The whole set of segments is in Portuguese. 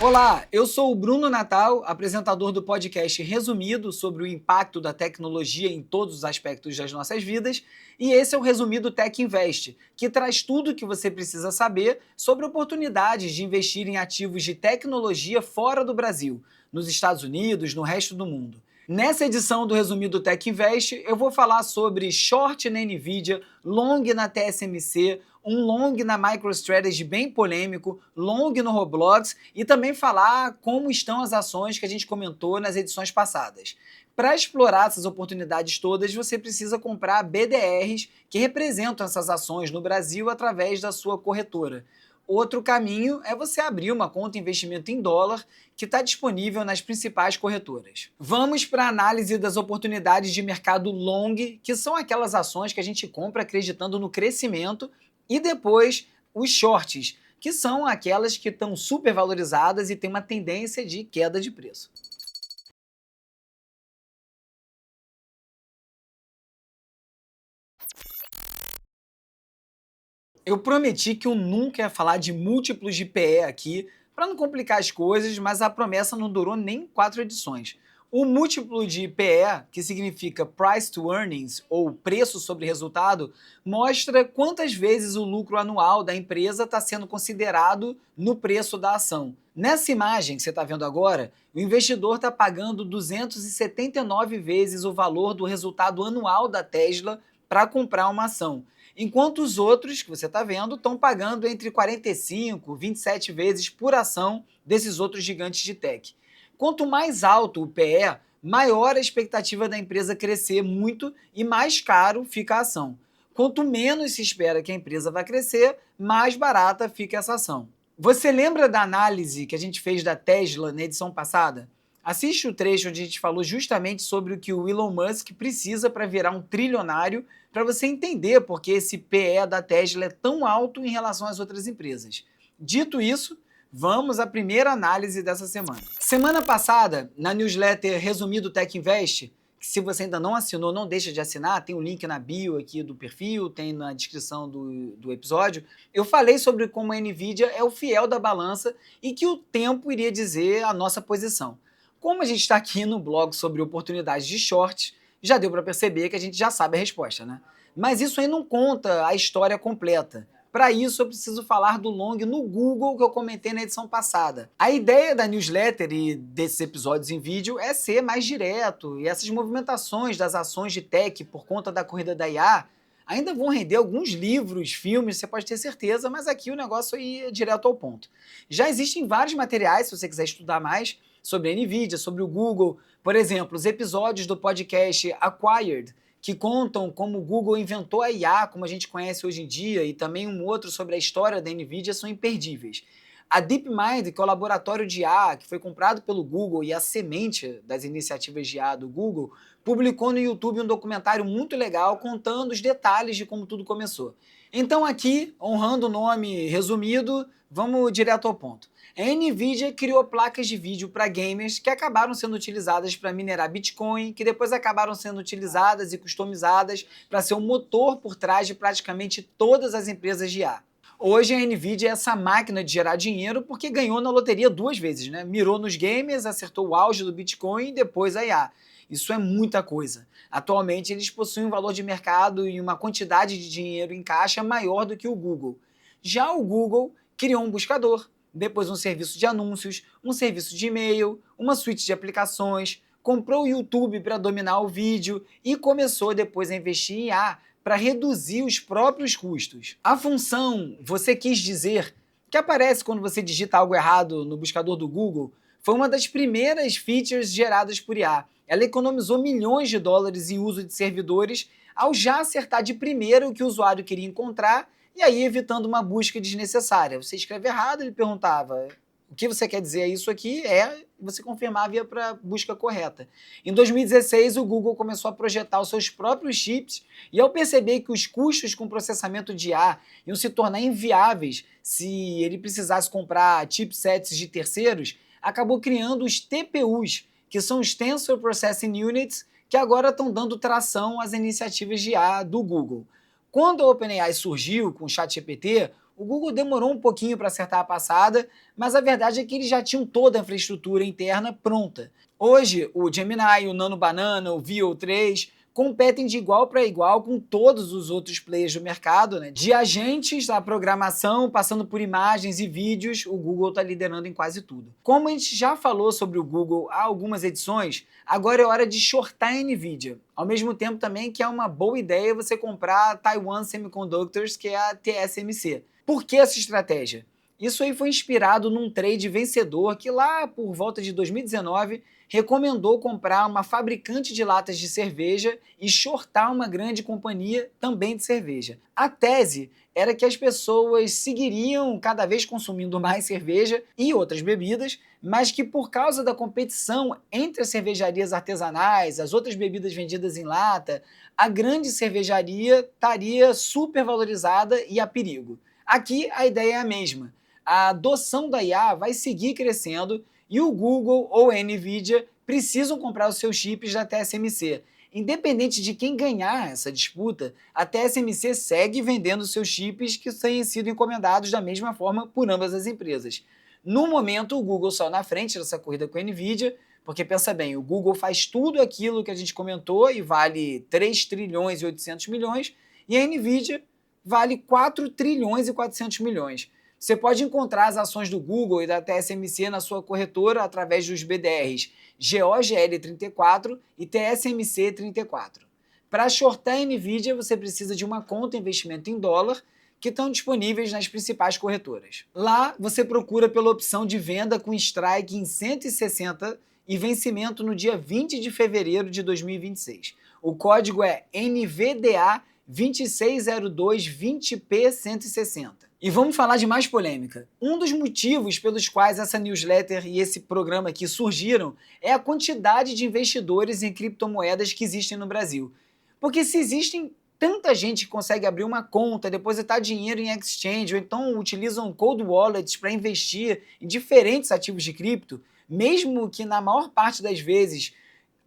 Olá, eu sou o Bruno Natal, apresentador do podcast Resumido sobre o impacto da tecnologia em todos os aspectos das nossas vidas, e esse é o Resumido Tech Invest, que traz tudo o que você precisa saber sobre oportunidades de investir em ativos de tecnologia fora do Brasil, nos Estados Unidos, no resto do mundo. Nessa edição do Resumido Tech Invest, eu vou falar sobre short na Nvidia, long na TSMC, um long na MicroStrategy bem polêmico, long no Roblox e também falar como estão as ações que a gente comentou nas edições passadas. Para explorar essas oportunidades todas, você precisa comprar BDRs que representam essas ações no Brasil através da sua corretora. Outro caminho é você abrir uma conta de investimento em dólar que está disponível nas principais corretoras. Vamos para a análise das oportunidades de mercado long, que são aquelas ações que a gente compra acreditando no crescimento, e depois os shorts, que são aquelas que estão super valorizadas e têm uma tendência de queda de preço. Eu prometi que eu nunca ia falar de múltiplos de PE aqui, para não complicar as coisas, mas a promessa não durou nem 4 edições. O múltiplo de PE, que significa Price to Earnings, ou preço sobre resultado, mostra quantas vezes o lucro anual da empresa está sendo considerado no preço da ação. Nessa imagem que você está vendo agora, o investidor está pagando 279 vezes o valor do resultado anual da Tesla para comprar uma ação, enquanto os outros, que você está vendo, estão pagando entre 45 e 27 vezes por ação desses outros gigantes de tech. Quanto mais alto o PE, maior a expectativa da empresa crescer muito e mais caro fica a ação. Quanto menos se espera que a empresa vai crescer, mais barata fica essa ação. Você lembra da análise que a gente fez da Tesla na edição passada? Assiste o trecho onde a gente falou justamente sobre o que o Elon Musk precisa para virar um trilionário, para você entender por que esse PE da Tesla é tão alto em relação às outras empresas. Dito isso, vamos à primeira análise dessa semana. Semana passada, na newsletter Resumido Tech Invest, que se você ainda não assinou, não deixa de assinar, tem o link na bio aqui do perfil, tem na descrição do episódio, eu falei sobre como a Nvidia é o fiel da balança e que o tempo iria dizer a nossa posição. Como a gente está aqui no blog sobre oportunidades de short, já deu para perceber que a gente já sabe a resposta, né? Mas isso aí não conta a história completa. Para isso, eu preciso falar do long no Google que eu comentei na edição passada. A ideia da newsletter e desses episódios em vídeo é ser mais direto, e essas movimentações das ações de tech por conta da corrida da IA ainda vão render alguns livros, filmes, você pode ter certeza, mas aqui o negócio aí é direto ao ponto. Já existem vários materiais, se você quiser estudar mais, sobre a Nvidia, sobre o Google. Por exemplo, os episódios do podcast Acquired, que contam como o Google inventou a IA, como a gente conhece hoje em dia, e também um outro sobre a história da Nvidia, são imperdíveis. A DeepMind, que é o laboratório de IA que foi comprado pelo Google e a semente das iniciativas de IA do Google, publicou no YouTube um documentário muito legal contando os detalhes de como tudo começou. Então aqui, honrando o nome resumido, vamos direto ao ponto. A Nvidia criou placas de vídeo para gamers que acabaram sendo utilizadas para minerar Bitcoin, que depois acabaram sendo utilizadas e customizadas para ser o motor por trás de praticamente todas as empresas de IA. Hoje a Nvidia é essa máquina de gerar dinheiro porque ganhou na loteria 2 vezes, né? Mirou nos gamers, acertou o auge do Bitcoin e depois a IA. Isso é muita coisa. Atualmente eles possuem um valor de mercado e uma quantidade de dinheiro em caixa maior do que o Google. Já o Google criou um buscador, depois um serviço de anúncios, um serviço de e-mail, uma suíte de aplicações, comprou o YouTube para dominar o vídeo e começou depois a investir em IA para reduzir os próprios custos. A função "você quis dizer", que aparece quando você digita algo errado no buscador do Google, foi uma das primeiras features geradas por IA. Ela economizou milhões de dólares em uso de servidores ao já acertar de primeira o que o usuário queria encontrar e aí evitando uma busca desnecessária. Você escreve errado, ele perguntava o que você quer dizer isso aqui, você confirmava e ia para a busca correta. Em 2016, o Google começou a projetar os seus próprios chips e ao perceber que os custos com processamento de IA iam se tornar inviáveis se ele precisasse comprar chipsets de terceiros, acabou criando os TPUs, que são os Tensor Processing Units, que agora estão dando tração às iniciativas de IA do Google. Quando a OpenAI surgiu com o ChatGPT, o Google demorou um pouquinho para acertar a passada, mas a verdade é que eles já tinham toda a infraestrutura interna pronta. Hoje, o Gemini, o Nano Banana, o Veo 3 competem de igual para igual com todos os outros players do mercado, né? De agentes à programação, passando por imagens e vídeos, o Google está liderando em quase tudo. Como a gente já falou sobre o Google há algumas edições, agora é hora de shortar a Nvidia. Ao mesmo tempo também que é uma boa ideia você comprar a Taiwan Semiconductors, que é a TSMC. Por que essa estratégia? Isso aí foi inspirado num trade vencedor que lá por volta de 2019 recomendou comprar uma fabricante de latas de cerveja e shortar uma grande companhia também de cerveja. A tese era que as pessoas seguiriam cada vez consumindo mais cerveja e outras bebidas, mas que por causa da competição entre as cervejarias artesanais, as outras bebidas vendidas em lata, a grande cervejaria estaria supervalorizada e a perigo. Aqui a ideia é a mesma. A adoção da IA vai seguir crescendo e o Google ou a Nvidia precisam comprar os seus chips da TSMC. Independente de quem ganhar essa disputa, a TSMC segue vendendo seus chips que têm sido encomendados da mesma forma por ambas as empresas. No momento, o Google saiu na frente dessa corrida com a Nvidia, porque pensa bem, o Google faz tudo aquilo que a gente comentou e vale 3 trilhões e 800 milhões, e a Nvidia vale 4 trilhões e 400 milhões. Você pode encontrar as ações do Google e da TSMC na sua corretora através dos BDRs GOGL34 e TSMC34. Para shortar a Nvidia, você precisa de uma conta investimento em dólar que estão disponíveis nas principais corretoras. Lá, você procura pela opção de venda com strike em 160 e vencimento no dia 20 de fevereiro de 2026. O código é NVDA 260220P160. E vamos falar de mais polêmica. Um dos motivos pelos quais essa newsletter e esse programa aqui surgiram é a quantidade de investidores em criptomoedas que existem no Brasil. Porque se existem tanta gente que consegue abrir uma conta, depositar dinheiro em exchange, ou então utilizam cold wallets para investir em diferentes ativos de cripto, mesmo que na maior parte das vezes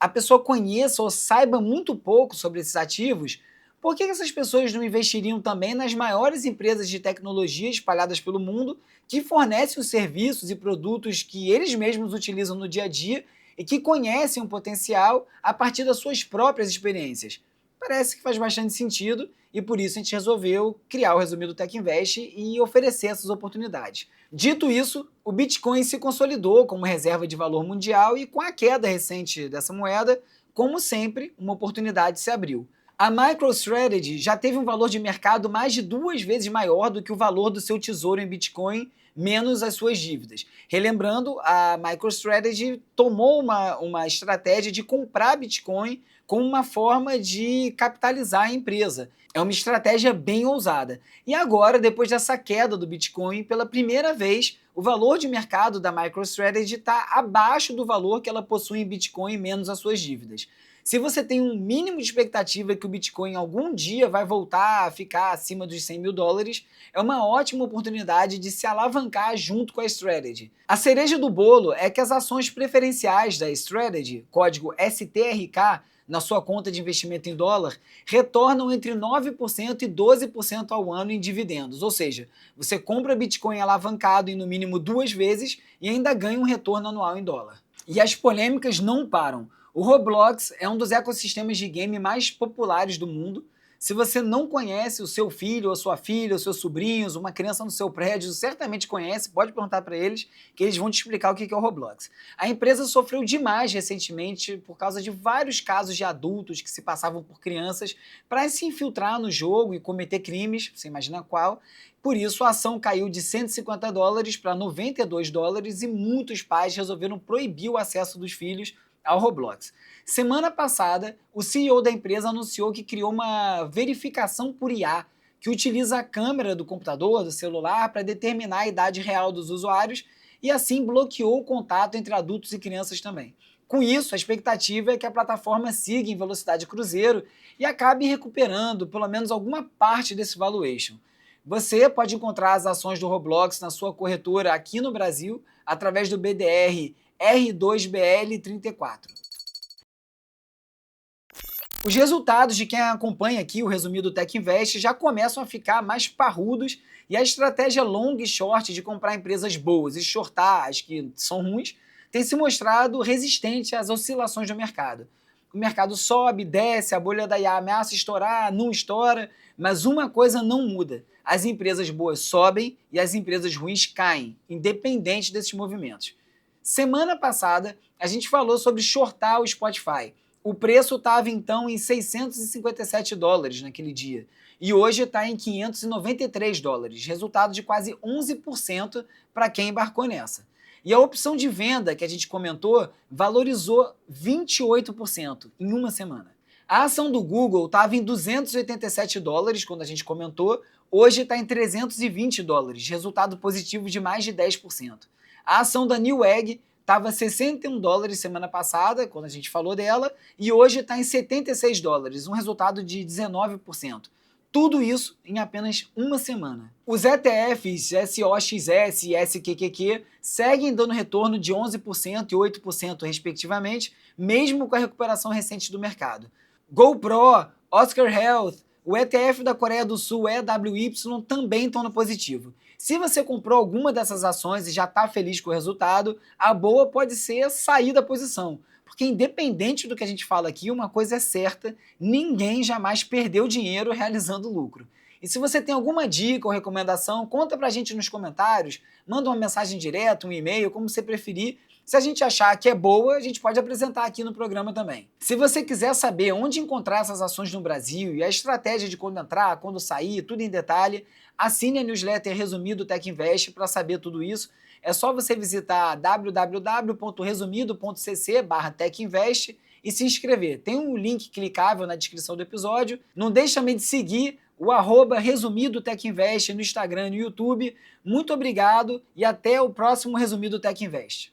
a pessoa conheça ou saiba muito pouco sobre esses ativos, por que essas pessoas não investiriam também nas maiores empresas de tecnologia espalhadas pelo mundo que fornecem os serviços e produtos que eles mesmos utilizam no dia a dia e que conhecem o potencial a partir das suas próprias experiências? Parece que faz bastante sentido e por isso a gente resolveu criar o Resumido Tech Invest e oferecer essas oportunidades. Dito isso, o Bitcoin se consolidou como reserva de valor mundial e com a queda recente dessa moeda, como sempre, uma oportunidade se abriu. A MicroStrategy já teve um valor de mercado mais de 2 vezes maior do que o valor do seu tesouro em Bitcoin, menos as suas dívidas. Relembrando, a MicroStrategy tomou uma estratégia de comprar Bitcoin como uma forma de capitalizar a empresa. É uma estratégia bem ousada. E agora, depois dessa queda do Bitcoin, pela primeira vez, o valor de mercado da MicroStrategy está abaixo do valor que ela possui em Bitcoin menos as suas dívidas. Se você tem um mínimo de expectativa que o Bitcoin algum dia vai voltar a ficar acima dos 100 mil dólares, é uma ótima oportunidade de se alavancar junto com a Strategy. A cereja do bolo é que as ações preferenciais da Strategy, código STRK, na sua conta de investimento em dólar, retornam entre 9% e 12% ao ano em dividendos. Ou seja, você compra Bitcoin alavancado em no mínimo 2 vezes e ainda ganha um retorno anual em dólar. E as polêmicas não param. O Roblox é um dos ecossistemas de game mais populares do mundo. Se você não conhece, o seu filho, ou sua filha, os seus sobrinhos, uma criança no seu prédio, certamente conhece, pode perguntar para eles, que eles vão te explicar o que é o Roblox. A empresa sofreu demais recentemente por causa de vários casos de adultos que se passavam por crianças para se infiltrar no jogo e cometer crimes, você imagina qual. Por isso, a ação caiu de 150 dólares para 92 dólares e muitos pais resolveram proibir o acesso dos filhos ao Roblox. Semana passada, o CEO da empresa anunciou que criou uma verificação por IA, que utiliza a câmera do computador, do celular, para determinar a idade real dos usuários e assim bloqueou o contato entre adultos e crianças também. Com isso, a expectativa é que a plataforma siga em velocidade cruzeiro e acabe recuperando pelo menos alguma parte desse valuation. Você pode encontrar as ações do Roblox na sua corretora aqui no Brasil através do BDR R2BL34. Os resultados de quem acompanha aqui o resumido Tech Invest já começam a ficar mais parrudos e a estratégia long e short de comprar empresas boas e shortar as que são ruins tem se mostrado resistente às oscilações do mercado. O mercado sobe, desce, a bolha da IA ameaça estourar, não estoura, mas uma coisa não muda: as empresas boas sobem e as empresas ruins caem, independente desses movimentos. Semana passada, a gente falou sobre shortar o Spotify. O preço estava então em $657 naquele dia e hoje está em $593, resultado de quase 11% para quem embarcou nessa. E a opção de venda que a gente comentou valorizou 28% em uma semana. A ação do Google estava em $287 quando a gente comentou, hoje está em $320, resultado positivo de mais de 10%. A ação da Newegg estava $61 semana passada, quando a gente falou dela, e hoje está em $76, um resultado de 19%. Tudo isso em apenas uma semana. Os ETFs SOXS e SQQQ seguem dando retorno de 11% e 8% respectivamente, mesmo com a recuperação recente do mercado. GoPro, Oscar Health, o ETF da Coreia do Sul, EWY, também estão no positivo. Se você comprou alguma dessas ações e já está feliz com o resultado, a boa pode ser sair da posição. Porque independente do que a gente fala aqui, uma coisa é certa: ninguém jamais perdeu dinheiro realizando lucro. E se você tem alguma dica ou recomendação, conta pra gente nos comentários, manda uma mensagem direta, um e-mail, como você preferir. Se a gente achar que é boa, a gente pode apresentar aqui no programa também. Se você quiser saber onde encontrar essas ações no Brasil e a estratégia de quando entrar, quando sair, tudo em detalhe, assine a newsletter Resumido Tech Invest para saber tudo isso. É só você visitar www.resumido.cc/techinvest e se inscrever. Tem um link clicável na descrição do episódio. Não deixe também de seguir o @Resumido Tech Invest no Instagram e no YouTube. Muito obrigado e até o próximo Resumido Tech Invest.